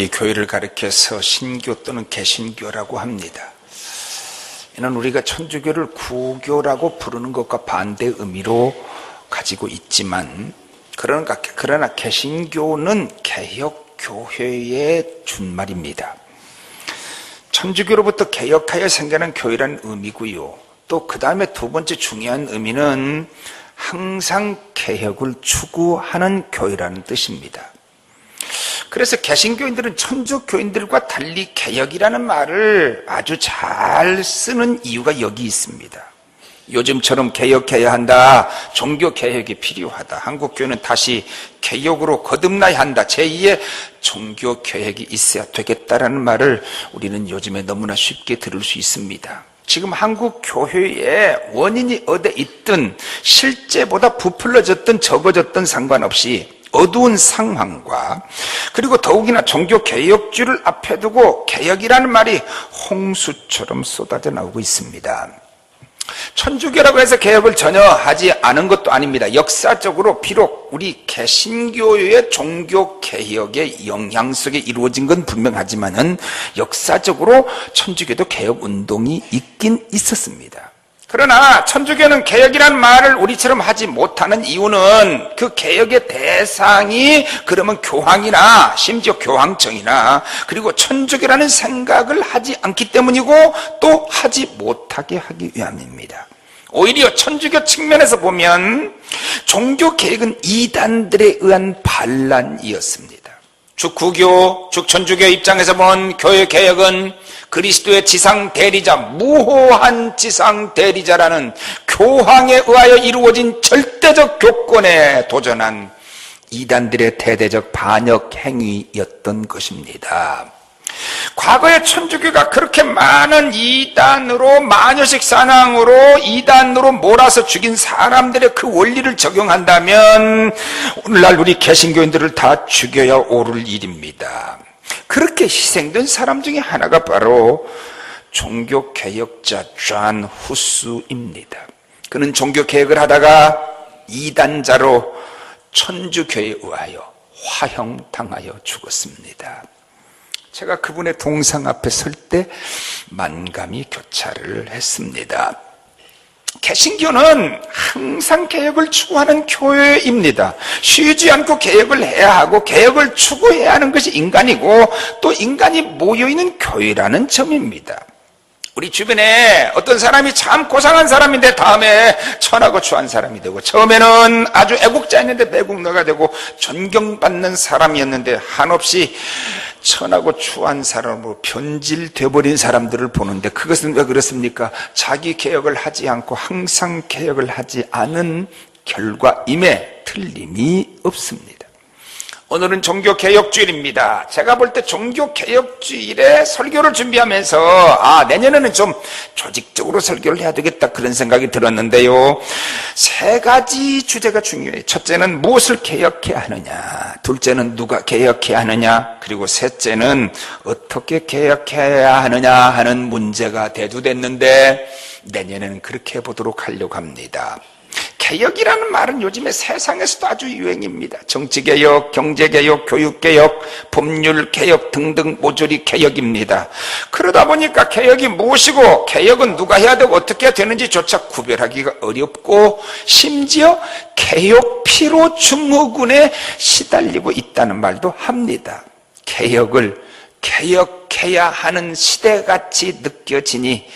우리 교회를 가리켜서 신교 또는 개신교라고 합니다. 이는 우리가 천주교를 구교라고 부르는 것과 반대 의미로 가지고 있지만, 그러나 개신교는 개혁교회의 준말입니다. 천주교로부터 개혁하여 생겨난 교회라는 의미고요, 또 그 다음에 두 번째 중요한 의미는 항상 개혁을 추구하는 교회라는 뜻입니다. 그래서 개신교인들은 천주교인들과 달리 개혁이라는 말을 아주 잘 쓰는 이유가 여기 있습니다. 요즘처럼 개혁해야 한다, 종교개혁이 필요하다, 한국교회는 다시 개혁으로 거듭나야 한다, 제2의 종교개혁이 있어야 되겠다라는 말을 우리는 요즘에 너무나 쉽게 들을 수 있습니다. 지금 한국 교회의 원인이 어디 있든 실제보다 부풀려졌든 적어졌든 상관없이 어두운 상황과, 그리고 더욱이나 종교개혁주의를 앞에 두고 개혁이라는 말이 홍수처럼 쏟아져 나오고 있습니다. 천주교라고 해서 개혁을 전혀 하지 않은 것도 아닙니다. 역사적으로 비록 우리 개신교의 종교개혁의 영향 속에 이루어진 건 분명하지만은 역사적으로 천주교도 개혁운동이 있긴 있었습니다. 그러나 천주교는 개혁이라는 말을 우리처럼 하지 못하는 이유는 그 개혁의 대상이 그러면 교황이나 심지어 교황청이나 그리고 천주교라는 생각을 하지 않기 때문이고, 또 하지 못하게 하기 위함입니다. 오히려 천주교 측면에서 보면 종교개혁은 이단들에 의한 반란이었습니다. 죽구교, 죽천주교 입장에서 본 교회개혁은 그리스도의 지상 대리자, 무호한 지상 대리자라는 교황에 의하여 이루어진 절대적 교권에 도전한 이단들의 대대적 반역 행위였던 것입니다. 과거에 천주교가 그렇게 많은 이단으로, 마녀식 사냥으로 이단으로 몰아서 죽인 사람들의 그 원리를 적용한다면 오늘날 우리 개신교인들을 다 죽여야 옳을 일입니다. 그렇게 희생된 사람 중에 하나가 바로 종교개혁자 존 후스입니다. 그는 종교개혁을 하다가 이단자로 천주교에 의하여 화형당하여 죽었습니다. 제가 그분의 동상 앞에 설 때 만감이 교차를 했습니다. 개신교는 항상 개혁을 추구하는 교회입니다. 쉬지 않고 개혁을 해야 하고 개혁을 추구해야 하는 것이 인간이고, 또 인간이 모여있는 교회라는 점입니다. 우리 주변에 어떤 사람이 참 고상한 사람인데 다음에 천하고 추한 사람이 되고, 처음에는 아주 애국자였는데 매국노가 되고, 존경받는 사람이었는데 한없이 천하고 추한 사람으로 변질되어버린 사람들을 보는데, 그것은 왜 그렇습니까? 자기 개혁을 하지 않고 항상 개혁을 하지 않은 결과임에 틀림이 없습니다. 오늘은 종교개혁주일입니다. 제가 볼 때 종교개혁주일에 설교를 준비하면서 내년에는 좀 조직적으로 설교를 해야 되겠다, 그런 생각이 들었는데요, 세 가지 주제가 중요해요. 첫째는 무엇을 개혁해야 하느냐, 둘째는 누가 개혁해야 하느냐, 그리고 셋째는 어떻게 개혁해야 하느냐 하는 문제가 대두됐는데, 내년에는 그렇게 해보도록 하려고 합니다. 개혁이라는 말은 요즘에 세상에서도 아주 유행입니다. 정치개혁, 경제개혁, 교육개혁, 법률개혁 등등 모조리 개혁입니다. 그러다 보니까 개혁이 무엇이고 개혁은 누가 해야 되고 어떻게 해야 되는지조차 구별하기가 어렵고, 심지어 개혁 피로 증후군에 시달리고 있다는 말도 합니다. 개혁을 개혁해야 하는 시대같이 느껴지니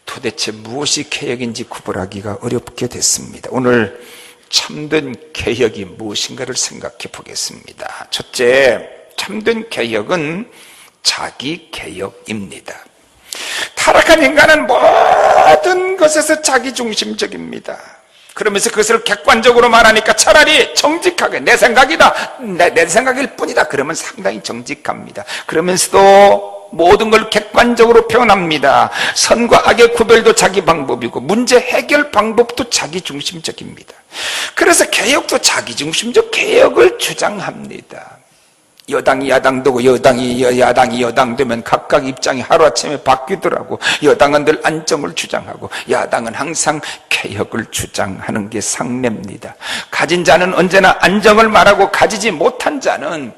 도대체 무엇이 개혁인지 구별하기가 어렵게 됐습니다. 오늘 참된 개혁이 무엇인가를 생각해 보겠습니다. 첫째, 참된 개혁은 자기 개혁입니다. 타락한 인간은 모든 것에서 자기중심적입니다. 그러면서 그것을 객관적으로 말하니까 차라리 정직하게 내 생각이다, 내 생각일 뿐이다, 그러면 상당히 정직합니다. 그러면서도 모든 걸 객관적으로 표현합니다. 선과 악의 구별도 자기 방법이고 문제 해결 방법도 자기중심적입니다. 그래서 개혁도 자기중심적 개혁을 주장합니다. 여당이 야당되고 야당이 여당되면 각각 입장이 하루아침에 바뀌더라고. 여당은 늘 안정을 주장하고 야당은 항상 개혁을 주장하는 게 상례입니다. 가진 자는 언제나 안정을 말하고 가지지 못한 자는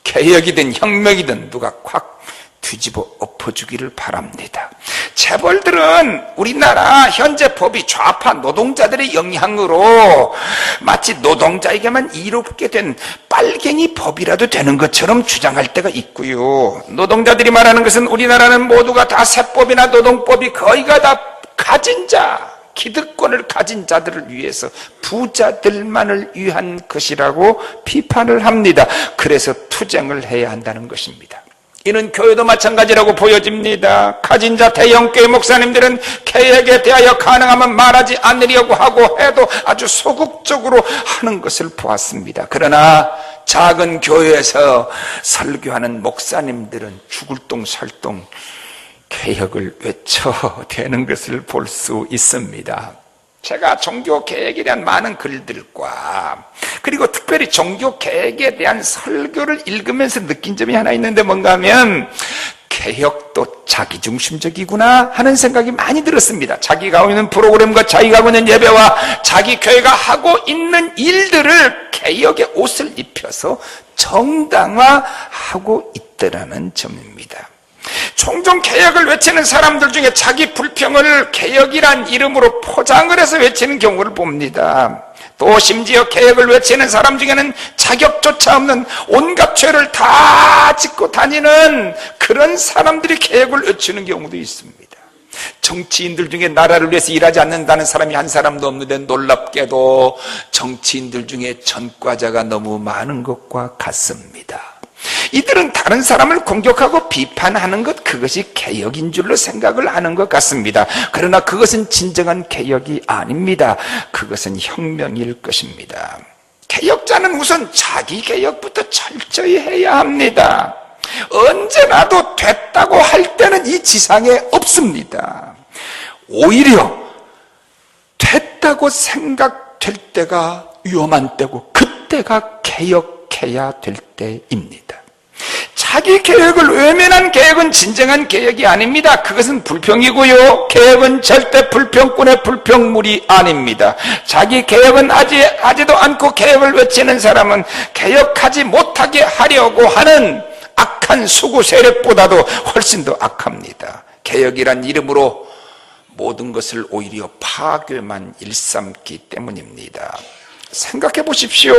개혁이든 혁명이든 누가 콱 뒤집어 엎어주기를 바랍니다. 재벌들은 우리나라 현재 법이 좌파 노동자들의 영향으로 마치 노동자에게만 이롭게 된 빨갱이 법이라도 되는 것처럼 주장할 때가 있고요. 노동자들이 말하는 것은 우리나라는 모두가 다 세법이나 노동법이 거의가 다 가진 자, 기득권을 가진 자들을 위해서 부자들만을 위한 것이라고 비판을 합니다. 그래서 투쟁을 해야 한다는 것입니다. 이는 교회도 마찬가지라고 보여집니다. 가진 자 대형교회 목사님들은 개혁에 대하여 가능하면 말하지 않으려고 하고 해도 아주 소극적으로 하는 것을 보았습니다. 그러나 작은 교회에서 설교하는 목사님들은 죽을 똥 살 똥 개혁을 외쳐대는 것을 볼 수 있습니다. 제가 종교개혁에 대한 많은 글들과 그리고 특별히 종교개혁에 대한 설교를 읽으면서 느낀 점이 하나 있는데 뭔가 하면 개혁도 자기중심적이구나 하는 생각이 많이 들었습니다. 자기가 하고 있는 프로그램과 자기가 하고 있는 예배와 자기 교회가 하고 있는 일들을 개혁의 옷을 입혀서 정당화하고 있더라는 점입니다. 종종 개혁을 외치는 사람들 중에 자기 불평을 개혁이란 이름으로 포장을 해서 외치는 경우를 봅니다. 또 심지어 개혁을 외치는 사람 중에는 자격조차 없는 온갖 죄를 다 짓고 다니는 그런 사람들이 개혁을 외치는 경우도 있습니다. 정치인들 중에 나라를 위해서 일하지 않는다는 사람이 한 사람도 없는데 놀랍게도 정치인들 중에 전과자가 너무 많은 것과 같습니다. 이들은 다른 사람을 공격하고 비판하는 것, 그것이 개혁인 줄로 생각을 하는 것 같습니다. 그러나 그것은 진정한 개혁이 아닙니다. 그것은 혁명일 것입니다. 개혁자는 우선 자기 개혁부터 철저히 해야 합니다. 언제나도 됐다고 할 때는 이 지상에 없습니다. 오히려 됐다고 생각될 때가 위험한 때고 그때가 개혁해야 될 때입니다. 자기 개혁을 외면한 개혁은 진정한 개혁이 아닙니다. 그것은 불평이고요. 개혁은 절대 불평꾼의 불평물이 아닙니다. 자기 개혁은 하지도 않고 개혁을 외치는 사람은 개혁하지 못하게 하려고 하는 악한 수구 세력보다도 훨씬 더 악합니다. 개혁이란 이름으로 모든 것을 오히려 파괴만 일삼기 때문입니다. 생각해 보십시오.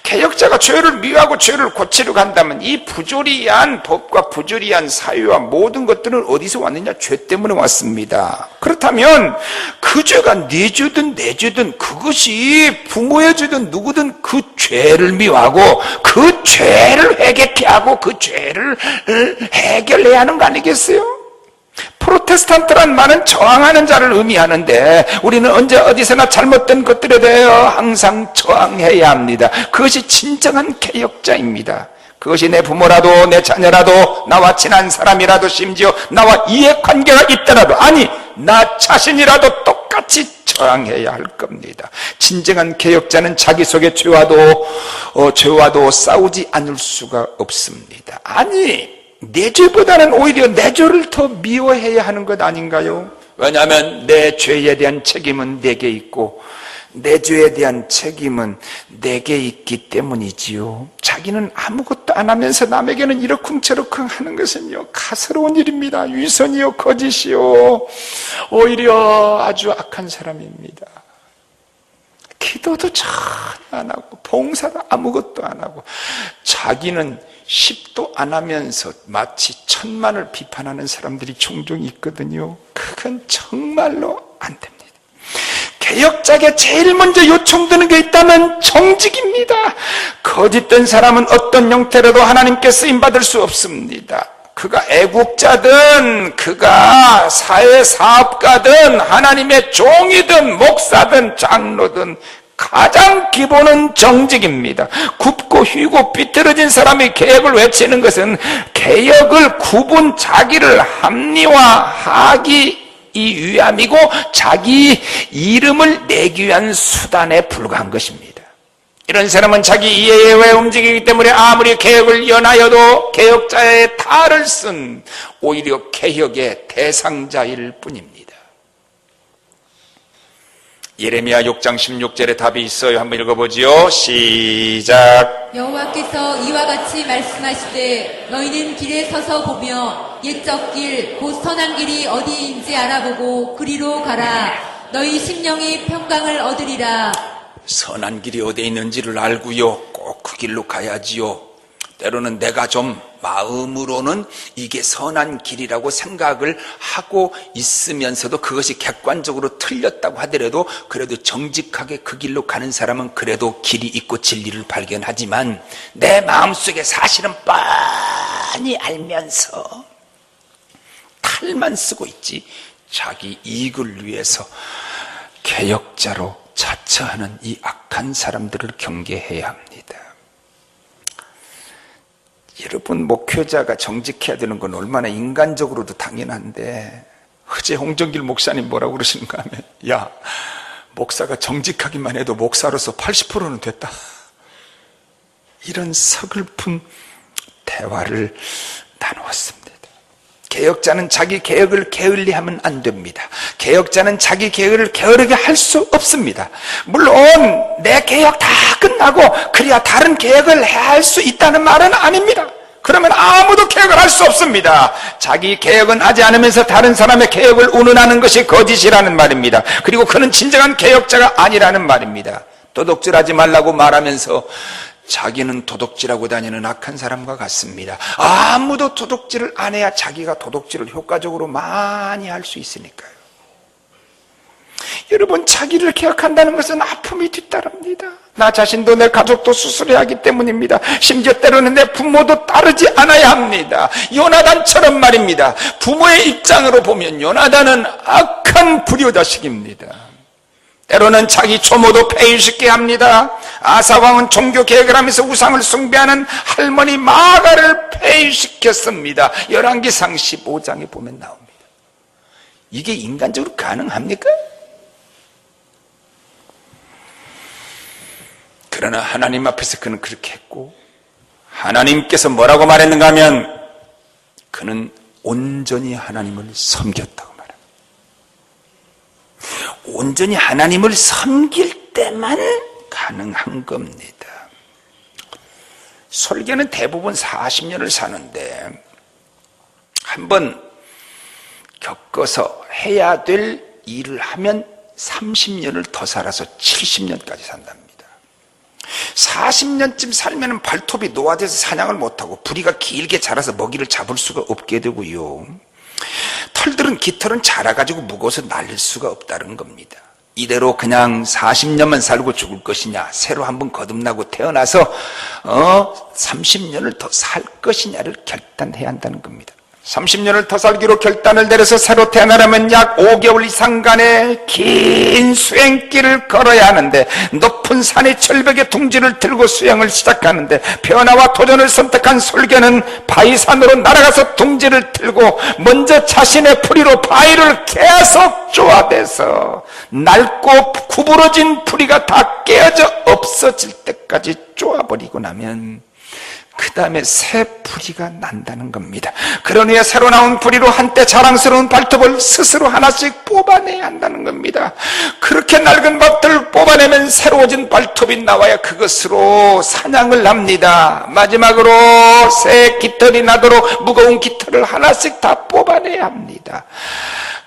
개혁자가 죄를 미워하고 죄를 고치려고 한다면 이 부조리한 법과 부조리한 사회와 모든 것들은 어디서 왔느냐? 죄 때문에 왔습니다. 그렇다면 그 죄가 네 죄든 내 죄든 그것이 부모의 죄든 누구든 그 죄를 미워하고 그 죄를 회개케 하고 그 죄를 해결해야 하는 거 아니겠어요? 프로테스탄트란 말은 저항하는 자를 의미하는데 우리는 언제 어디서나 잘못된 것들에 대하여 항상 저항해야 합니다. 그것이 진정한 개혁자입니다. 그것이 내 부모라도 내 자녀라도 나와 친한 사람이라도 심지어 나와 이해관계가 있더라도 아니 나 자신이라도 똑같이 저항해야 할 겁니다. 진정한 개혁자는 자기 속의 죄와도 싸우지 않을 수가 없습니다. 아니 내 죄보다는 오히려 내 죄를 더 미워해야 하는 것 아닌가요? 왜냐하면 내 죄에 대한 책임은 내게 있고 내 죄에 대한 책임은 내게 있기 때문이지요. 자기는 아무것도 안 하면서 남에게는 이러쿵저러쿵 하는 것은요 가스로운 일입니다. 위선이요 거짓이요 오히려 아주 악한 사람입니다. 기도도 전혀 안 하고 봉사도 아무것도 안 하고 자기는 10도 안 하면서 마치 천만을 비판하는 사람들이 종종 있거든요. 그건 정말로 안 됩니다. 개혁자에게 제일 먼저 요청되는 게 있다면 정직입니다. 거짓된 사람은 어떤 형태로도 하나님께 쓰임받을 수 없습니다. 그가 애국자든 그가 사회사업가든 하나님의 종이든 목사든 장로든 가장 기본은 정직입니다. 굽고 휘고 삐뚤어진 사람이 개혁을 외치는 것은 개혁을 구분 자기를 합리화하기 위함이고 자기 이름을 내기 위한 수단에 불과한 것입니다. 이런 사람은 자기 이해에 의해 움직이기 때문에 아무리 개혁을 연하여도 개혁자의 탈을 쓴 오히려 개혁의 대상자일 뿐입니다. 예레미야 6장 16절에 답이 있어요. 한번 읽어보지요. 시작. 여호와께서 이와 같이 말씀하시되 너희는 길에 서서 보며 옛적 길 곧 선한 길이 어디인지 알아보고 그리로 가라. 너희 심령이 평강을 얻으리라. 선한 길이 어디에 있는지를 알고요, 꼭 그 길로 가야지요. 때로는 내가 좀 마음으로는 이게 선한 길이라고 생각을 하고 있으면서도 그것이 객관적으로 틀렸다고 하더라도 그래도 정직하게 그 길로 가는 사람은 그래도 길이 있고 진리를 발견하지만 내 마음속에 사실은 뻔히 알면서 탈만 쓰고 있지, 자기 이익을 위해서 개혁자로 자처하는 이 악한 사람들을 경계해야 합니다. 여러분, 목회자가 정직해야 되는 건 얼마나 인간적으로도 당연한데, 어제 홍정길 목사님 뭐라고 그러시는가 하면, 야, 목사가 정직하기만 해도 목사로서 80%는 됐다, 이런 서글픈 대화를 나누었습니다. 개혁자는 자기 개혁을 게을리하면 안 됩니다. 개혁자는 자기 개혁을 게으르게 할 수 없습니다. 물론 내 개혁 다 끝나고 그래야 다른 개혁을 해야 할 수 있다는 말은 아닙니다. 그러면 아무도 개혁을 할 수 없습니다. 자기 개혁은 하지 않으면서 다른 사람의 개혁을 운운하는 것이 거짓이라는 말입니다. 그리고 그는 진정한 개혁자가 아니라는 말입니다. 도둑질하지 말라고 말하면서 자기는 도둑질하고 다니는 악한 사람과 같습니다. 아무도 도둑질을 안 해야 자기가 도둑질을 효과적으로 많이 할 수 있으니까요. 여러분, 자기를 개혁한다는 것은 아픔이 뒤따릅니다. 나 자신도 내 가족도 수술해야 하기 때문입니다. 심지어 때로는 내 부모도 따르지 않아야 합니다. 요나단처럼 말입니다. 부모의 입장으로 보면 요나단은 악한 불효자식입니다. 때로는 자기 조모도 폐위시키게 합니다. 아사왕은 종교개혁을 하면서 우상을 숭배하는 할머니 마가를 폐위시켰습니다. 열왕기상 15장에 보면 나옵니다. 이게 인간적으로 가능합니까? 그러나 하나님 앞에서 그는 그렇게 했고, 하나님께서 뭐라고 말했는가 하면 그는 온전히 하나님을 섬겼다고. 온전히 하나님을 섬길 때만 가능한 겁니다. 설교는 대부분 40년을 사는데 한번 겪어서 해야 될 일을 하면 30년을 더 살아서 70년까지 산답니다. 40년쯤 살면 발톱이 노화돼서 사냥을 못하고 부리가 길게 자라서 먹이를 잡을 수가 없게 되고요, 털들은 깃털은 자라가지고 무거워서 날릴 수가 없다는 겁니다. 이대로 그냥 40년만 살고 죽을 것이냐, 새로 한번 거듭나고 태어나서 30년을 더 살 것이냐를 결단해야 한다는 겁니다. 30년을 더 살기로 결단을 내려서 새로 태어나려면 약 5개월 이상간의 긴 수행길을 걸어야 하는데, 높은 산의 절벽에 둥지를 들고 수행을 시작하는데, 변화와 도전을 선택한 설교는 바위산으로 날아가서 둥지를 들고 먼저 자신의 풀이로 바위를 계속 쪼아대서 낡고 구부러진 풀이가 다 깨어져 없어질 때까지 쪼아버리고 나면 그 다음에 새 뿌리가 난다는 겁니다. 그런 후에 새로 나온 뿌리로 한때 자랑스러운 발톱을 스스로 하나씩 뽑아내야 한다는 겁니다. 그렇게 낡은 밭을 뽑아내면 새로워진 발톱이 나와야 그것으로 사냥을 합니다. 마지막으로 새 깃털이 나도록 무거운 깃털을 하나씩 다 뽑아내야 합니다.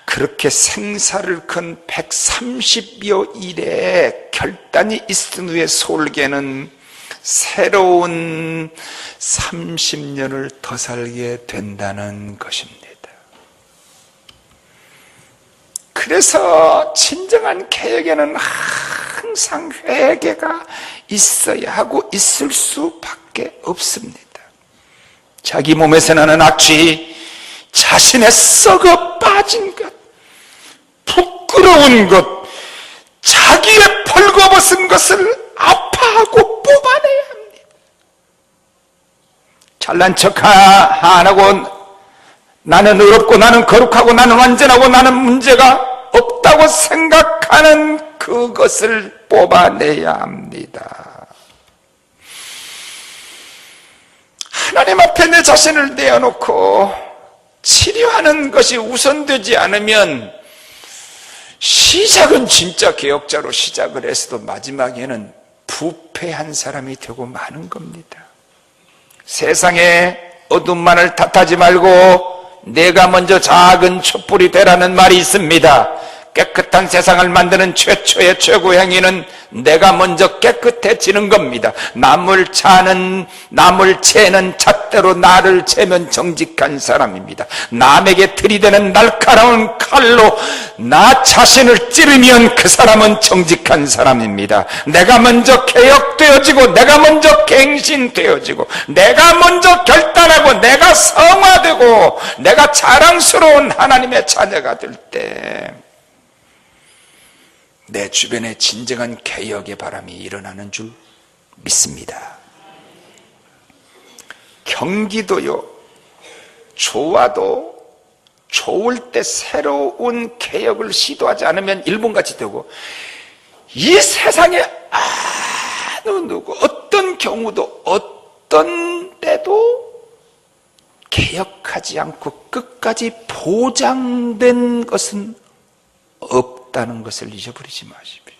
그렇게 생사를 건 130여 일의 결단이 있은 후에 솔개는 새로운 30년을 더 살게 된다는 것입니다. 그래서 진정한 개혁에는 항상 회개가 있어야 하고 있을 수밖에 없습니다. 자기 몸에서 나는 악취, 자신의 썩어 빠진 것, 부끄러운 것, 자기의 벌거벗은 것을 아파하고 뽑아내야 합니다. 잘난 척 안 하고 나는 의롭고 나는 거룩하고 나는 완전하고 나는 문제가 없다고 생각하는 그것을 뽑아내야 합니다. 하나님 앞에 내 자신을 내어놓고 치료하는 것이 우선되지 않으면 시작은 진짜 개혁자로 시작을 했어도 마지막에는 부패한 사람이 되고 마는 겁니다. 세상에 어둠만을 탓하지 말고 내가 먼저 작은 촛불이 되라는 말이 있습니다. 깨끗한 세상을 만드는 최초의 최고의 행위는 내가 먼저 깨끗해지는 겁니다. 남을 채는 잣대로 나를 채면 정직한 사람입니다. 남에게 들이대는 날카로운 칼로 나 자신을 찌르면 그 사람은 정직한 사람입니다. 내가 먼저 개혁되어지고 내가 먼저 갱신되어지고 내가 먼저 결단하고 내가 성화되고 내가 자랑스러운 하나님의 자녀가 될 때 내 주변에 진정한 개혁의 바람이 일어나는 줄 믿습니다. 경기도요, 좋아도 좋을 때 새로운 개혁을 시도하지 않으면 일본같이 되고, 이 세상에 어느 누구 어떤 경우도 어떤 때도 개혁하지 않고 끝까지 보장된 것은 없다는 것을 잊어버리지 마십시오.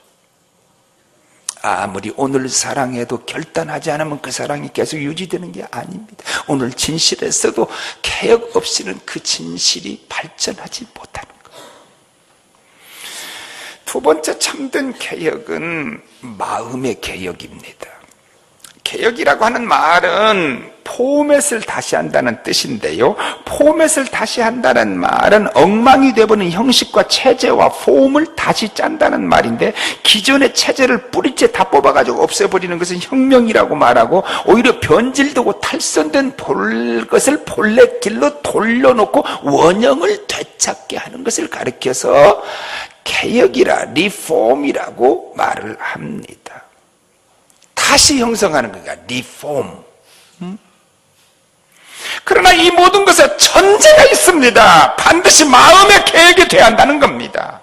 아무리 오늘 사랑해도 결단하지 않으면 그 사랑이 계속 유지되는 게 아닙니다. 오늘 진실했어도 개혁 없이는 그 진실이 발전하지 못하는 거예요. 두 번째 참된 개혁은 마음의 개혁입니다. 개혁이라고 하는 말은 포맷을 다시 한다는 뜻인데요, 포맷을 다시 한다는 말은 엉망이 되어버린 형식과 체제와 폼을 다시 짠다는 말인데, 기존의 체제를 뿌리째 다 뽑아가지고 없애버리는 것은 혁명이라고 말하고, 오히려 변질되고 탈선된 것을 본래길로 돌려놓고 원형을 되찾게 하는 것을 가리켜서 개혁이라 리폼이라고 말을 합니다. 다시 형성하는 거가 리폼. 그러나 이 모든 것에 전제가 있습니다. 반드시 마음의 개혁이 돼야 한다는 겁니다.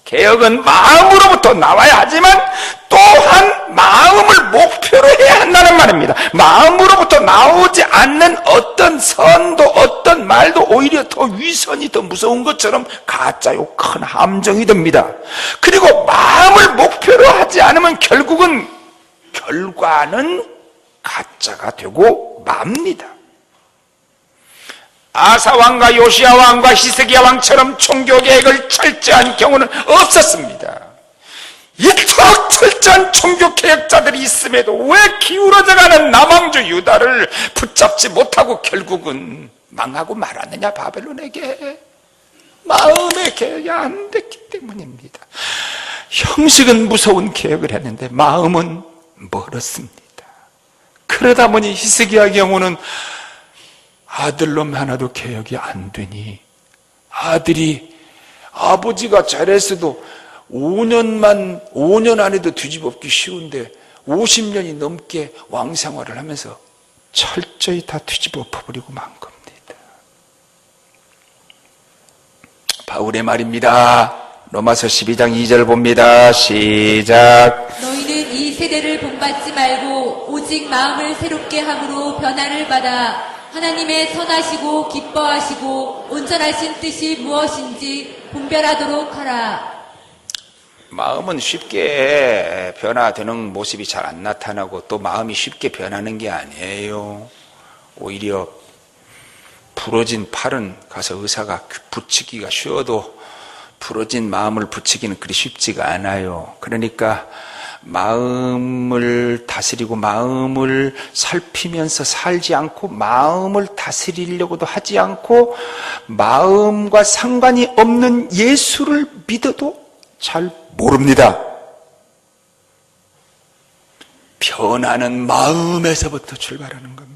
개혁은 마음으로부터 나와야 하지만 또한 마음을 목표로 해야 한다는 말입니다. 마음으로부터 나오지 않는 어떤 선도 어떤 말도 오히려 더 위선이 더 무서운 것처럼 가짜요 큰 함정이 됩니다. 그리고 마음을 목표로 하지 않으면 결과는 가짜가 되고 맙니다. 아사 왕과 요시야 왕과 히스기야 왕처럼 종교개혁을 철저한 경우는 없었습니다. 이토록 철저한 종교개혁자들이 있음에도 왜 기울어져가는 남왕주 유다를 붙잡지 못하고 결국은 망하고 말았느냐? 바벨론에게 마음의 개혁이 안 됐기 때문입니다. 형식은 무서운 개혁을 했는데 마음은 멀었습니다. 그러다 보니 히스기야 경우는 아들놈 하나도 개혁이 안 되니, 아들이 아버지가 잘했어도 5년 안에도 뒤집어엎기 쉬운데 50년이 넘게 왕생활을 하면서 철저히 다 뒤집어 엎어버리고 만 겁니다. 바울의 말입니다. 로마서 12장 2절 봅니다. 시작. 너희는 이 세대를 본받지 말고 오직 마음을 새롭게 함으로 변화를 받아 하나님의 선하시고 기뻐하시고 온전하신 뜻이 무엇인지 분별하도록 하라. 마음은 쉽게 변화되는 모습이 잘 안 나타나고 또 마음이 쉽게 변하는 게 아니에요. 오히려 부러진 팔은 가서 의사가 붙이기가 쉬워도 부러진 마음을 붙이기는 그리 쉽지가 않아요. 그러니까 마음을 다스리고 마음을 살피면서 살지 않고 마음을 다스리려고도 하지 않고 마음과 상관이 없는 예수를 믿어도 잘 모릅니다. 변하는 마음에서부터 출발하는 겁니다.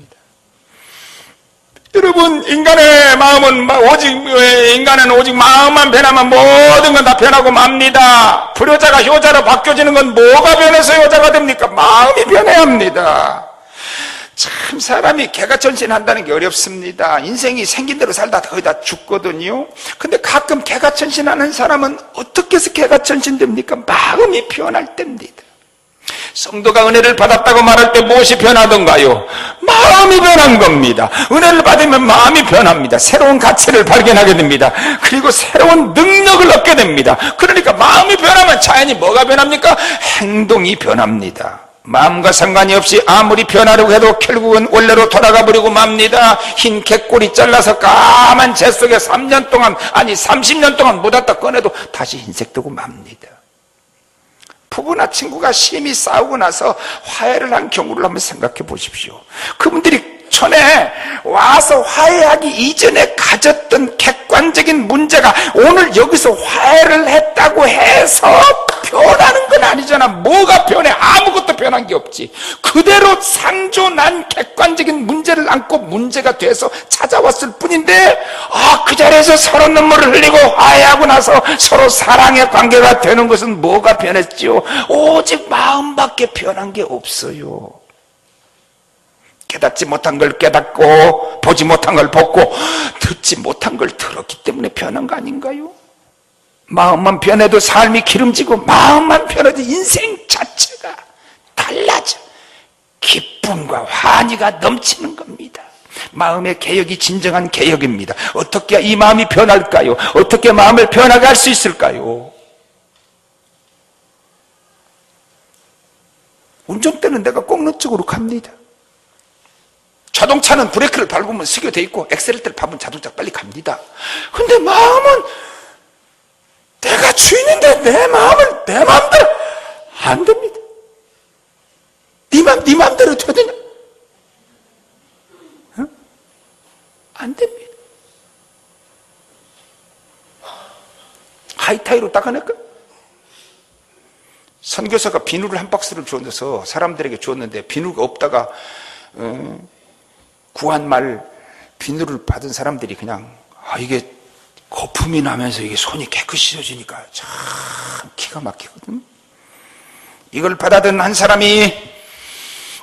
여러분, 인간의 마음은 인간은 오직 마음만 변하면 모든 건 다 변하고 맙니다. 불효자가 효자로 바뀌어지는 건 뭐가 변해서 효자가 됩니까? 마음이 변해야 합니다. 참 사람이 개가천신한다는 게 어렵습니다. 인생이 생긴 대로 살다 거의 다 죽거든요. 근데 가끔 개가천신하는 사람은 어떻게 해서 개가천신됩니까? 마음이 변할 때입니다. 성도가 은혜를 받았다고 말할 때 무엇이 변하던가요? 마음이 변한 겁니다. 은혜를 받으면 마음이 변합니다. 새로운 가치를 발견하게 됩니다. 그리고 새로운 능력을 얻게 됩니다. 그러니까 마음이 변하면 자연히 뭐가 변합니까? 행동이 변합니다. 마음과 상관이 없이 아무리 변하려고 해도 결국은 원래로 돌아가 버리고 맙니다. 흰 개꼬리 잘라서 까만 재 속에 3년 동안, 아니 30년 동안 묻었다 꺼내도 다시 흰색되고 맙니다. 부부나 친구가 심히 싸우고 나서 화해를 한 경우를 한번 생각해 보십시오. 그분들이 전에 와서 화해하기 이전에 가졌던 객관적인 문제가 오늘 여기서 화해를 했다고 해서 변하는 건 아니잖아. 뭐가 변해? 아무것도 변한 게 없지. 그대로 상존한 객관적인 문제를 안고 문제가 돼서 찾아왔을 뿐인데, 그 자리에서 서로 눈물을 흘리고 화해하고 나서 서로 사랑의 관계가 되는 것은 뭐가 변했지요? 오직 마음밖에 변한 게 없어요. 깨닫지 못한 걸 깨닫고, 보지 못한 걸 보고, 듣지 못한 걸 들었기 때문에 변한 거 아닌가요? 마음만 변해도 삶이 기름지고, 마음만 변해도 인생 자체가 달라져 기쁨과 환희가 넘치는 겁니다. 마음의 개혁이 진정한 개혁입니다. 어떻게 이 마음이 변할까요? 어떻게 마음을 변하게 할 수 있을까요? 운전대는 내가 꺾는 쪽으로 갑니다. 자동차는 브레이크를 밟으면 스겨져 있고 엑셀레이터를 밟으면 자동차 빨리 갑니다. 근데 마음은 내가 주인인데 내 마음을 내 마음대로 안 됩니다. 네 마음대로 되느냐? 안 됩니다. 하이타이로 닦아낼까? 선교사가 비누를 한 박스를 주어서 사람들에게 주었는데 비누가 없다가 구한 말 비누를 받은 사람들이 그냥 이게 거품이 나면서 이게 손이 깨끗이 씻어지니까 참 기가 막히거든. 이걸 받아든 한 사람이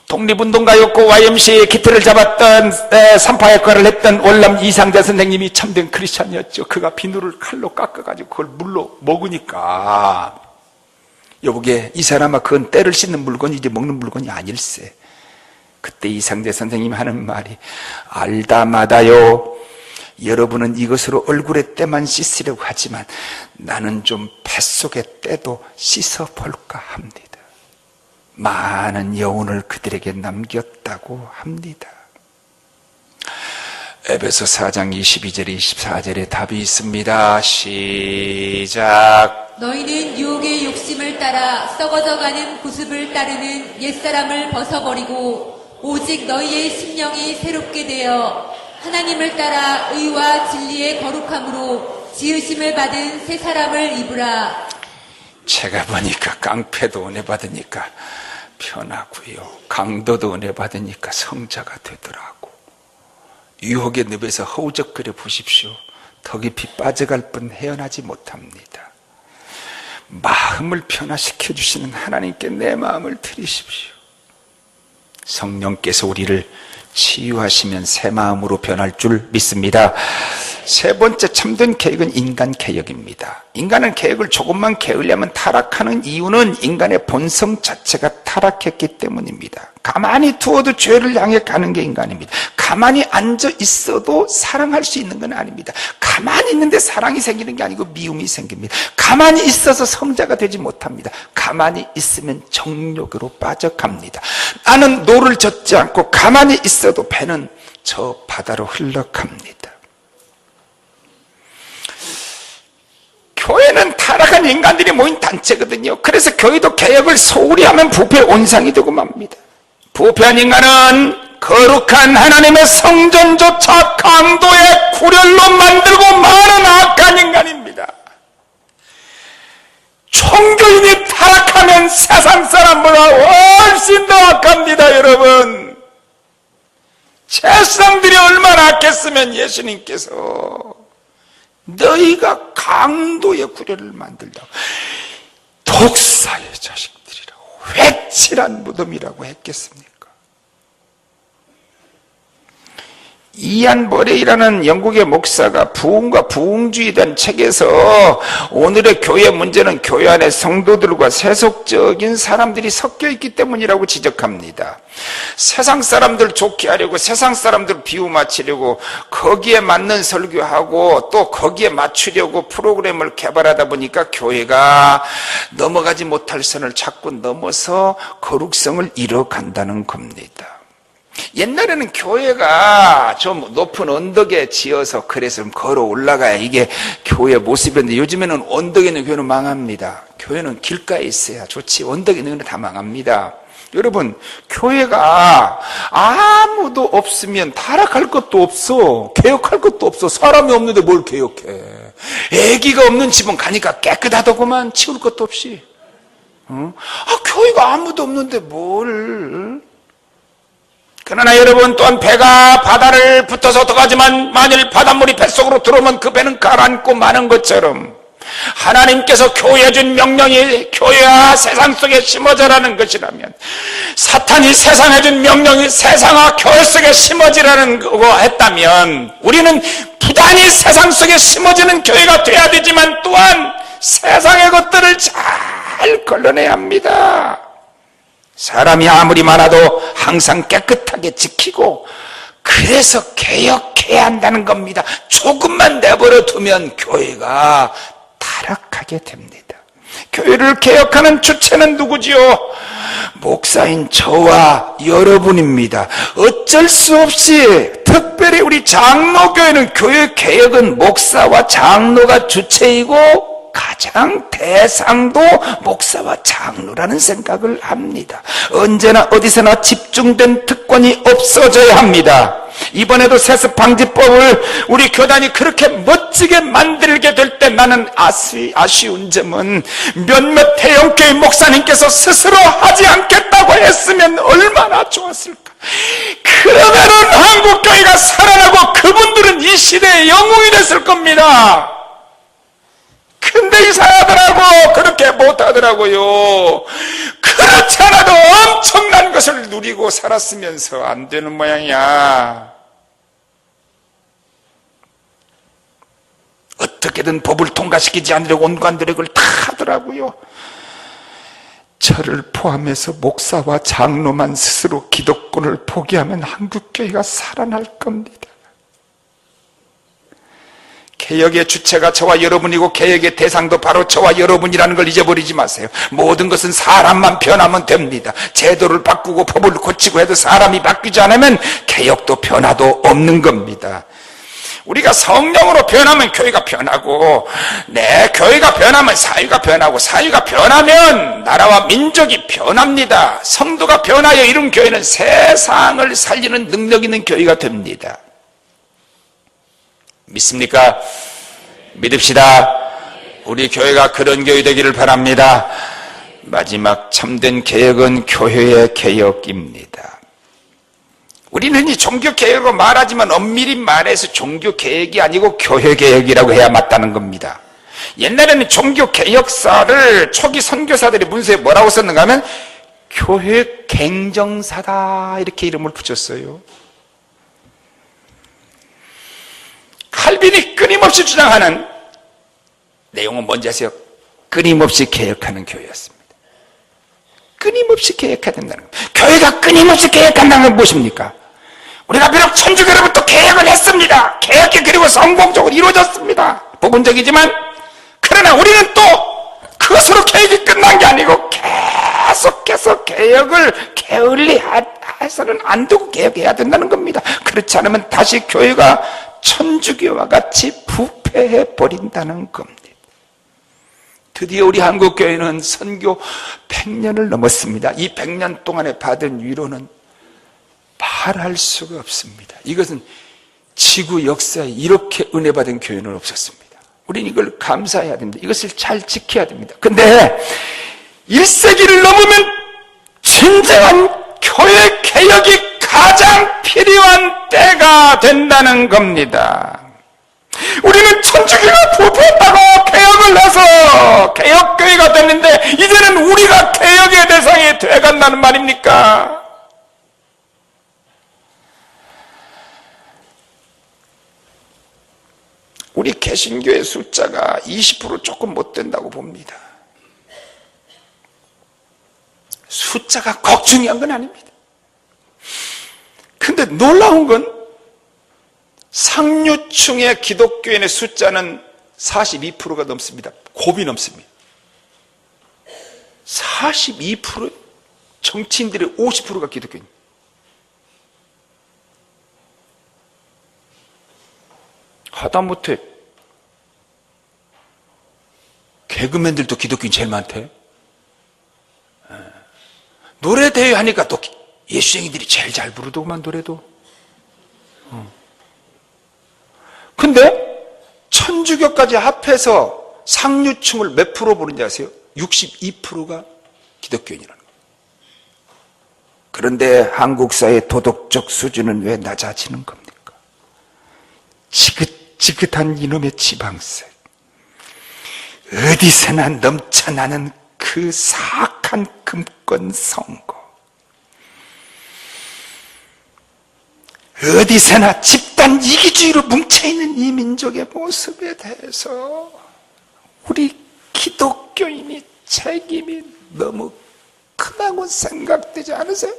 독립운동가였고 YMCA의 기틀을 잡았던 산파 역할을 했던 월남 이상재 선생님이 참된 크리스찬이었죠. 그가 비누를 칼로 깎아가지고 그걸 물로 먹으니까 여보게 이 사람아 그건 때를 씻는 물건이지 먹는 물건이 아닐세. 그때 이상재 선생님이 하는 말이 알다마다요, 여러분은 이것으로 얼굴의 때만 씻으려고 하지만 나는 좀 뱃속의 때도 씻어볼까 합니다. 많은 여운을 그들에게 남겼다고 합니다. 에베소 4장 22절 24절에 답이 있습니다. 시작. 너희는 유혹의 욕심을 따라 썩어져가는 구습을 따르는 옛사람을 벗어버리고 오직 너희의 심령이 새롭게 되어 하나님을 따라 의와 진리의 거룩함으로 지으심을 받은 새 사람을 입으라. 제가 보니까 깡패도 은혜 받으니까 편하고요, 강도도 은혜 받으니까 성자가 되더라고. 유혹의 늪에서 허우적거려 보십시오. 더 깊이 빠져갈 뿐 헤어나지 못합니다. 마음을 변화시켜 주시는 하나님께 내 마음을 드리십시오. 성령께서 우리를 치유하시면 새 마음으로 변할 줄 믿습니다. 세 번째 참된 개혁은 인간 개혁입니다. 인간은 개혁을 조금만 게으려면 타락하는 이유는 인간의 본성 자체가 타락했기 때문입니다. 가만히 두어도 죄를 향해 가는 게 인간입니다. 가만히 앉아 있어도 사랑할 수 있는 건 아닙니다. 가만히 있는데 사랑이 생기는 게 아니고 미움이 생깁니다. 가만히 있어서 성자가 되지 못합니다. 가만히 있으면 정욕으로 빠져갑니다. 나는 노를 젓지 않고 가만히 있어도 배는 저 바다로 흘러갑니다. 교회는 타락한 인간들이 모인 단체거든요. 그래서 교회도 개혁을 소홀히 하면 부패의 온상이 되고 맙니다. 부패한 인간은 거룩한 하나님의 성전조차 강도의 구렬로 만들고 마는 악한 인간입니다. 종교인이 타락하면 세상 사람보다 훨씬 더 악합니다. 여러분, 세상들이 얼마나 악했으면 예수님께서 너희가 강도의 구례를 만들다고 독사의 자식들이라고 회칠한 무덤이라고 했겠습니까? 이안 버레이라는 영국의 목사가 부흥과 부흥주의에 대한 책에서 오늘의 교회 문제는 교회 안에 성도들과 세속적인 사람들이 섞여 있기 때문이라고 지적합니다. 세상 사람들 좋게 하려고, 세상 사람들 비유 맞추려고, 거기에 맞는 설교하고 또 거기에 맞추려고 프로그램을 개발하다 보니까 교회가 넘어가지 못할 선을 자꾸 넘어서 거룩성을 잃어간다는 겁니다. 옛날에는 교회가 좀 높은 언덕에 지어서 그래서 걸어 올라가야 이게 교회 모습이었는데, 요즘에는 언덕에 있는 교회는 망합니다. 교회는 길가에 있어야 좋지, 언덕에 있는 교회는 다 망합니다. 여러분, 교회가 아무도 없으면 타락할 것도 없어, 개혁할 것도 없어. 사람이 없는데 뭘 개혁해. 애기가 없는 집은 가니까 깨끗하더구만, 치울 것도 없이. 교회가 아무도 없는데 뭘. 그러나 여러분, 또한 배가 바다를 붙어서 들어가지만 만일 바닷물이 뱃속으로 들어오면 그 배는 가라앉고 마는 것처럼, 하나님께서 교회에 준 명령이 교회와 세상 속에 심어져라는 것이라면, 사탄이 세상에 준 명령이 세상과 교회 속에 심어지라는 거고 했다면, 우리는 부단히 세상 속에 심어지는 교회가 돼야 되지만 또한 세상의 것들을 잘 걸러내야 합니다. 사람이 아무리 많아도 항상 깨끗하게 지키고, 그래서 개혁해야 한다는 겁니다. 조금만 내버려 두면 교회가 타락하게 됩니다. 교회를 개혁하는 주체는 누구지요? 목사인 저와 여러분입니다. 어쩔 수 없이, 특별히 우리 장로교회는 교회 개혁은 목사와 장로가 주체이고 가장 대상도 목사와 장로라는 생각을 합니다. 언제나 어디서나 집중된 특권이 없어져야 합니다. 이번에도 세습 방지법을 우리 교단이 그렇게 멋지게 만들게 될 때 나는 아쉬운 점은, 몇몇 대형교회 목사님께서 스스로 하지 않겠다고 했으면 얼마나 좋았을까. 그러면은 한국교회가 살아나고 그분들은 이 시대의 영웅이 됐을 겁니다. 근데 이상하더라고, 그렇게 못하더라고요. 그렇지 않아도 엄청난 것을 누리고 살았으면서 안 되는 모양이야. 어떻게든 법을 통과시키지 않으려고 온갖 노력을 다 하더라고요. 저를 포함해서 목사와 장로만 스스로 기독권을 포기하면 한국교회가 살아날 겁니다. 개혁의 주체가 저와 여러분이고 개혁의 대상도 바로 저와 여러분이라는 걸 잊어버리지 마세요. 모든 것은 사람만 변하면 됩니다. 제도를 바꾸고 법을 고치고 해도 사람이 바뀌지 않으면 개혁도 변화도 없는 겁니다. 우리가 성령으로 변하면 교회가 변하고, 교회가 변하면 사회가 변하고, 사회가 변하면 나라와 민족이 변합니다. 성도가 변하여 이룬 교회는 세상을 살리는 능력 있는 교회가 됩니다. 믿습니까? 믿읍시다. 우리 교회가 그런 교회 되기를 바랍니다. 마지막 참된 개혁은 교회의 개혁입니다. 우리는 이 종교개혁으로 말하지만 엄밀히 말해서 종교개혁이 아니고 교회개혁이라고 해야 맞다는 겁니다. 옛날에는 종교개혁사를 초기 선교사들이 문서에 뭐라고 썼는가 하면 교회갱정사다 이렇게 이름을 붙였어요. 칼빈이 끊임없이 주장하는 내용은 뭔지 아세요? 끊임없이 개혁하는 교회였습니다. 끊임없이 개혁해야 된다는 겁니다. 교회가 끊임없이 개혁한다는 건 무엇입니까? 우리가 비록 천주교로부터 개혁을 했습니다. 개혁이 그리고 성공적으로 이루어졌습니다. 부분적이지만, 그러나 우리는 또 그것으로 개혁이 끝난 게 아니고 계속해서 개혁을 게을리해서는 안 되고 개혁해야 된다는 겁니다. 그렇지 않으면 다시 교회가 천주교와 같이 부패해 버린다는 겁니다. 드디어 우리 한국교회는 선교 100년을 넘었습니다. 이 100년 동안에 받은 위로는 말할 수가 없습니다. 이것은 지구 역사에 이렇게 은혜 받은 교회는 없었습니다. 우리는 이걸 감사해야 됩니다. 이것을 잘 지켜야 됩니다. 근데 1세기를 넘으면 진정한 교회 개혁이 가장 필요한 때가 된다는 겁니다. 우리는 천주교가 부패했다고 개혁을 해서 개혁교회가 됐는데 이제는 우리가 개혁의 대상이 돼간다는 말입니까? 우리 개신교의 숫자가 20% 조금 못 된다고 봅니다. 숫자가 꼭 중요한 건 아닙니다. 근데 놀라운 건 상류층의 기독교인의 숫자는 42%가 넘습니다. 곱이 넘습니다. 42%? 정치인들의 50%가 기독교인. 하다못해 개그맨들도 기독교인 제일 많대. 노래대회 하니까 또 예수쟁이들이 제일 잘 부르더구만, 노래도. 근데 천주교까지 합해서 상류층을 몇 프로 보는지 아세요? 62%가 기독교인이라는 거예요. 그런데 한국 사회의 도덕적 수준은 왜 낮아지는 겁니까? 지긋지긋한 이놈의 지방색, 어디서나 넘쳐나는 그 사악한 금권 선거, 어디서나 집단 이기주의로 뭉쳐있는 이 민족의 모습에 대해서 우리 기독교인이 책임이 너무 크다고 생각되지 않으세요?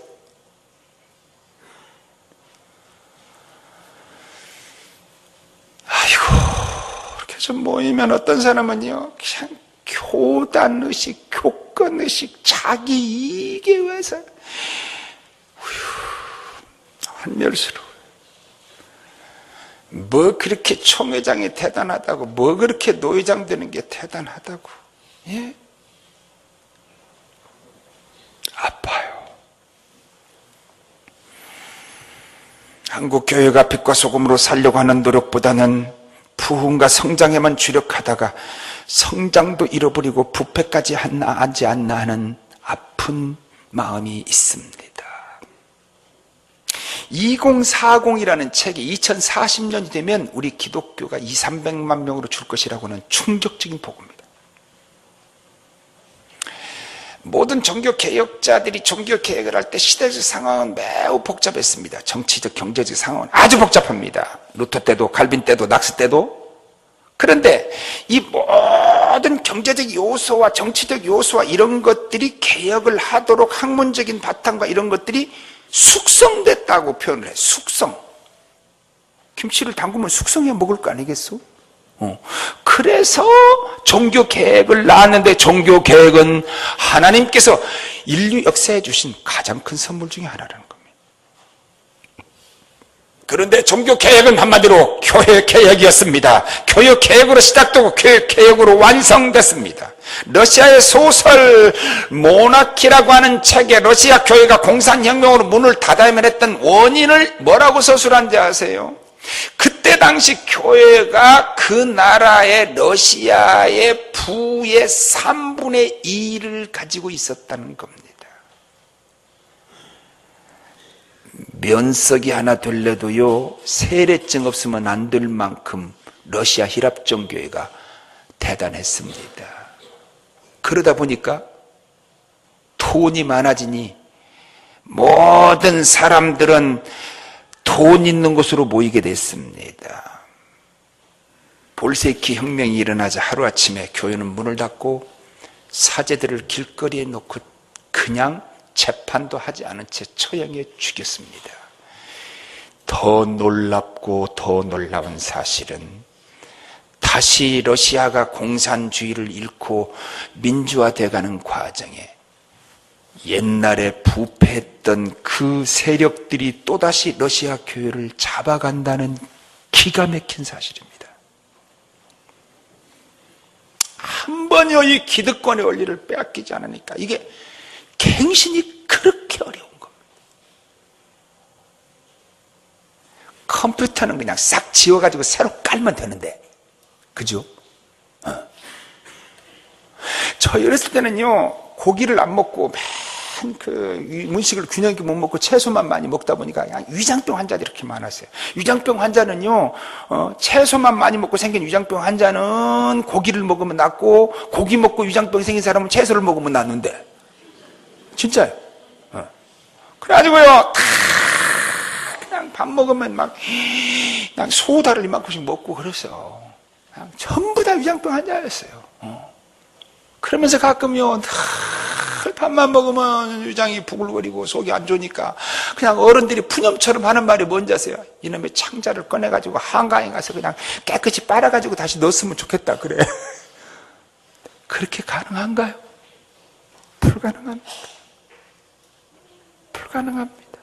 아이고, 이렇게 좀 모이면 어떤 사람은요, 그냥 교단의식, 교권의식, 자기 이익에 위해서 환멸스러워. 뭐 그렇게 총회장이 대단하다고, 뭐 그렇게 노회장 되는 게 대단하다고. 예? 아파요. 한국 교회가 빛과 소금으로 살려고 하는 노력보다는 부흥과 성장에만 주력하다가 성장도 잃어버리고 부패까지 하지 않나 하는 아픈 마음이 있습니다. 2040이라는 책이 2040년이 되면 우리 기독교가 200~300만 명으로 줄 것이라고 하는 충격적인 보고입니다. 모든 종교 개혁자들이 종교 개혁을 할 때 시대적 상황은 매우 복잡했습니다. 정치적, 경제적 상황은 아주 복잡합니다. 루터 때도, 칼빈 때도, 낙스 때도. 그런데 이 모든 경제적 요소와 정치적 요소와 이런 것들이 개혁을 하도록 학문적인 바탕과 이런 것들이 숙성됐다고 표현을 해. 숙성. 김치를 담그면 숙성해야 먹을 거 아니겠어? 그래서 종교 계획을 낳았는데, 종교 계획은 하나님께서 인류 역사에 주신 가장 큰 선물 중에 하나라는 겁니다. 그런데 종교 계획은 한마디로 교회 개혁이었습니다. 교회 개혁으로 시작되고 교회 개혁으로 완성됐습니다. 러시아의 소설 모나키라고 하는 책에 러시아 교회가 공산혁명으로 문을 닫아야만 했던 원인을 뭐라고 서술한지 아세요? 그때 당시 교회가 그 나라의 러시아의 부의 3분의 2를 가지고 있었다는 겁니다. 면석이 하나 될래도요, 세례증 없으면 안 될 만큼 러시아 힐합정교회가 대단했습니다. 그러다 보니까 돈이 많아지니 모든 사람들은 돈 있는 곳으로 모이게 됐습니다. 볼세키 혁명이 일어나자 하루아침에 교회는 문을 닫고 사제들을 길거리에 놓고 그냥 재판도 하지 않은 채 처형해 죽였습니다. 더 놀랍고 더 놀라운 사실은 다시 러시아가 공산주의를 잃고 민주화돼가는 과정에 옛날에 부패했던 그 세력들이 또다시 러시아 교회를 잡아간다는 기가 막힌 사실입니다. 한 번여 이 기득권의 원리를 빼앗기지 않으니까 이게 갱신이 그렇게 어려운 겁니다. 컴퓨터는 그냥 싹 지워가지고 새로 깔면 되는데, 그죠? 저 어렸을 때는요, 고기를 안 먹고 맨 그 문식을 균형 있게 못 먹고 채소만 많이 먹다 보니까 그냥 위장병 환자들이 이렇게 많았어요. 위장병 환자는요, 채소만 많이 먹고 생긴 위장병 환자는 고기를 먹으면 낫고, 고기 먹고 위장병 생긴 사람은 채소를 먹으면 낫는데, 진짜요. 그래가지고요, 다 그냥 밥 먹으면 막 그냥 소다를 이만큼씩 먹고 그랬어. 전부 다 위장병 환자였어요. 그러면서 가끔요, 밥만 먹으면 위장이 부글거리고 속이 안 좋으니까 그냥 어른들이 푸념처럼 하는 말이 뭔지 아세요? 이놈의 창자를 꺼내가지고 한강에 가서 그냥 깨끗이 빨아가지고 다시 넣었으면 좋겠다 그래. 그렇게 가능한가요? 불가능합니다. 불가능합니다.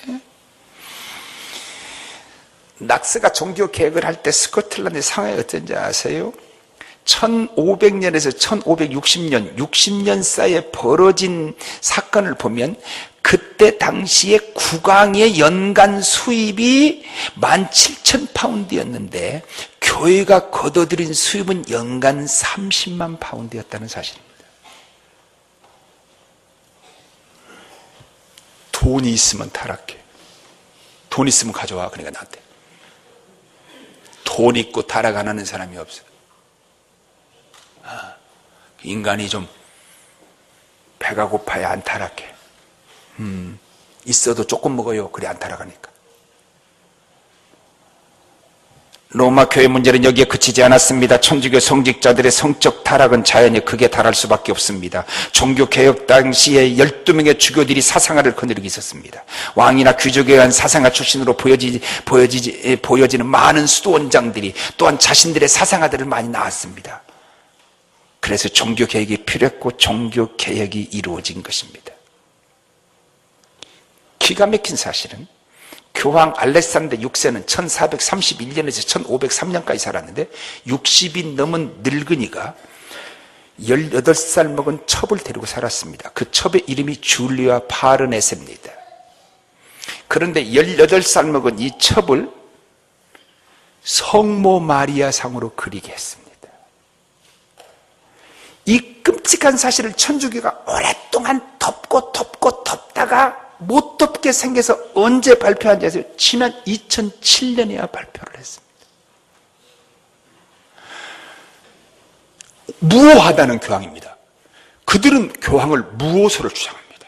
예? 낙스가 종교 개혁을 할 때 스코틀랜드 상황이 어쩐지 아세요? 1500년에서 1560년, 60년 사이에 벌어진 사건을 보면 그때 당시에 국왕의 연간 수입이 17,000파운드였는데 교회가 거둬들인 수입은 연간 30만 파운드였다는 사실입니다. 돈이 있으면 타락해. 돈 있으면 가져와. 그러니까 나한테. 돈 있고 타락 안 하는 사람이 없어요. 인간이 좀 배가 고파야 안 타락해. 있어도 조금 먹어요. 그래 안 타락하니까. 로마 교회 문제는 여기에 그치지 않았습니다. 천주교 성직자들의 성적 타락은 자연히 극에 달할 수밖에 없습니다. 종교개혁 당시에 12명의 주교들이 사상아를 거느리고 있었습니다. 왕이나 귀족에 의한 사상아 출신으로 보여지는 많은 수도원장들이 또한 자신들의 사상아들을 많이 낳았습니다. 그래서 종교개혁이 필요했고 종교개혁이 이루어진 것입니다. 기가 막힌 사실은 교황 알렉산더 6세는 1431년에서 1503년까지 살았는데 60이 넘은 늙은이가 18살 먹은 첩을 데리고 살았습니다. 그 첩의 이름이 줄리아 파르네세입니다. 그런데 18살 먹은 이 첩을 성모 마리아 상으로 그리게 했습니다. 이 끔찍한 사실을 천주교가 오랫동안 덮다가 못 덮게 생겨서 언제 발표한지 아세요? 지난 2007년에야 발표를 했습니다. 무오하다는 교황입니다. 그들은 교황을 무오소를 주장합니다.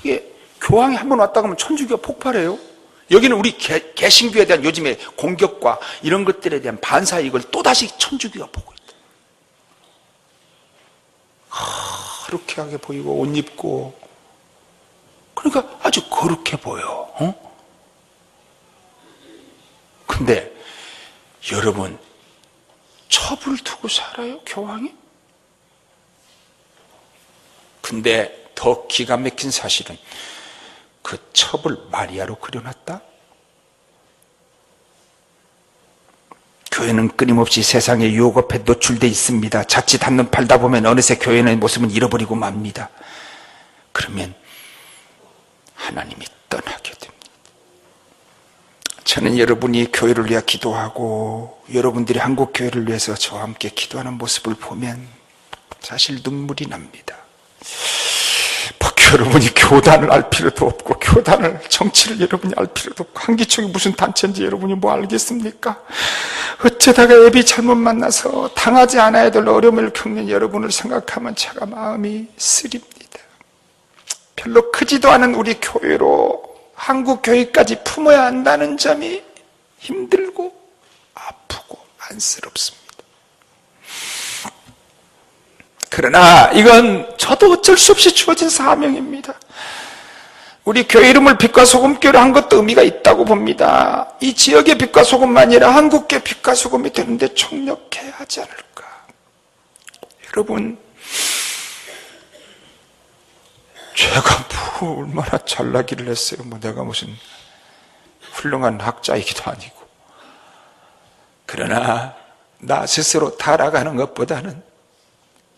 이게 교황이 한번 왔다 가면 천주교가 폭발해요. 여기는 우리 개신교에 대한 요즘의 공격과 이런 것들에 대한 반사이익을 또다시 천주교가 보고 있다. 거룩하게 보이고 옷 입고 그러니까 아주 거룩해 보여. 근데 여러분 첩을 두고 살아요? 교황이? 근데 더 기가 막힌 사실은 그 첩을 마리아로 그려놨다? 교회는 끊임없이 세상의 유혹 앞에 노출되어 있습니다. 자칫 한눈 팔다 보면 어느새 교회의 모습은 잃어버리고 맙니다. 그러면 하나님이 떠나게 됩니다. 저는 여러분이 교회를 위해 기도하고 여러분들이 한국교회를 위해서 저와 함께 기도하는 모습을 보면 사실 눈물이 납니다. 여러분이 교단을 알 필요도 없고 정치를 여러분이 알 필요도 없고 한기총이 무슨 단체인지 여러분이 뭐 알겠습니까? 어쩌다가 애비 잘못 만나서 당하지 않아야 될 어려움을 겪는 여러분을 생각하면 제가 마음이 쓰립니다. 별로 크지도 않은 우리 교회로 한국 교회까지 품어야 한다는 점이 힘들고 아프고 안쓰럽습니다. 그러나 이건 저도 어쩔 수 없이 주어진 사명입니다. 우리 교회 이름을 빛과 소금교로 한 것도 의미가 있다고 봅니다. 이 지역의 빛과 소금만 아니라 한국교회 빛과 소금이 되는데 총력해야 하지 않을까. 여러분, 제가 뭐 얼마나 잘나기를 했어요. 뭐 내가 무슨 훌륭한 학자이기도 아니고. 그러나 나 스스로 타락하는 것보다는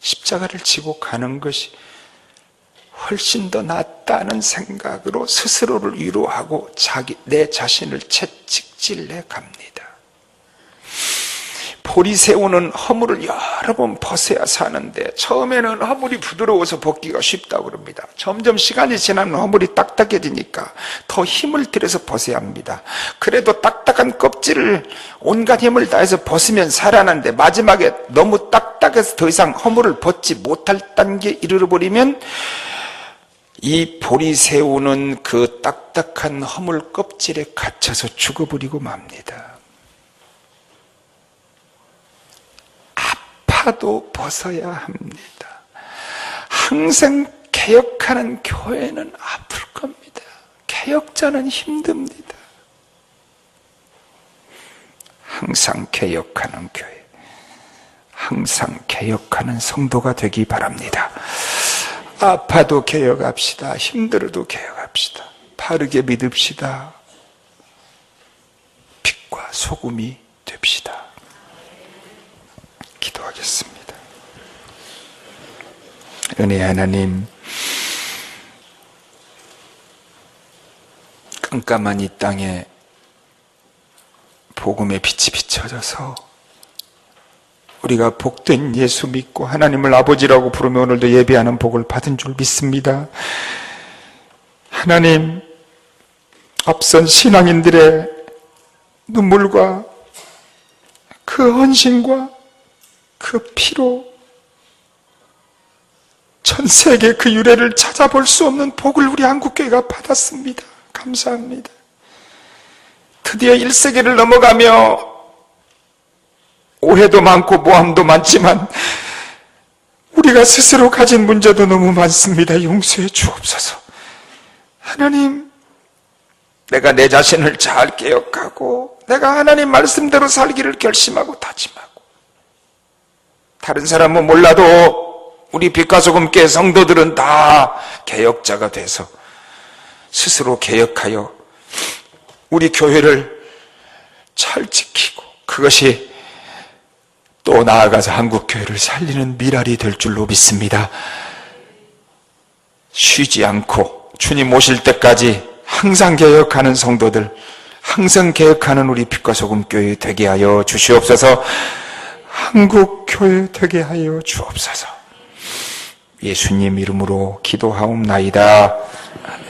십자가를 지고 가는 것이 훨씬 더 낫다는 생각으로 스스로를 위로하고 내 자신을 채찍질해 갑니다. 보리새우는 허물을 여러 번 벗어야 사는데 처음에는 허물이 부드러워서 벗기가 쉽다고 그럽니다. 점점 시간이 지나면 허물이 딱딱해지니까 더 힘을 들여서 벗어야 합니다. 그래도 딱딱한 껍질을 온갖 힘을 다해서 벗으면 살아나는데 마지막에 너무 딱딱해서 더 이상 허물을 벗지 못할 단계에 이르러버리면 이 보리새우는 그 딱딱한 허물 껍질에 갇혀서 죽어버리고 맙니다. 아파도 벗어야 합니다. 항상 개혁하는 교회는 아플 겁니다. 개혁자는 힘듭니다. 항상 개혁하는 교회, 항상 개혁하는 성도가 되기 바랍니다. 아파도 개혁합시다. 힘들어도 개혁합시다. 바르게 믿읍시다. 빛과 소금이 됩시다. 기도하겠습니다. 은혜의 하나님, 깜깜한 이 땅에 복음의 빛이 비춰져서 우리가 복된 예수 믿고 하나님을 아버지라고 부르며 오늘도 예배하는 복을 받은 줄 믿습니다. 하나님, 앞선 신앙인들의 눈물과 그 헌신과 그 피로 전 세계 그 유래를 찾아볼 수 없는 복을 우리 한국교회가 받았습니다. 감사합니다. 드디어 1세기를 넘어가며 오해도 많고 모함도 많지만 우리가 스스로 가진 문제도 너무 많습니다. 용서해 주옵소서. 하나님, 내가 내 자신을 잘 개혁하고 내가 하나님 말씀대로 살기를 결심하고 다짐하고, 다른 사람은 몰라도 우리 빛과 소금교회 성도들은 다 개혁자가 돼서 스스로 개혁하여 우리 교회를 잘 지키고 그것이 또 나아가서 한국교회를 살리는 미랄이 될 줄로 믿습니다. 쉬지 않고 주님 오실 때까지 항상 개혁하는 성도들, 항상 개혁하는 우리 빛과 소금교회 되게 하여 주시옵소서. 한국교회 되게 하여 주옵소서. 예수님 이름으로 기도하옵나이다. 아멘.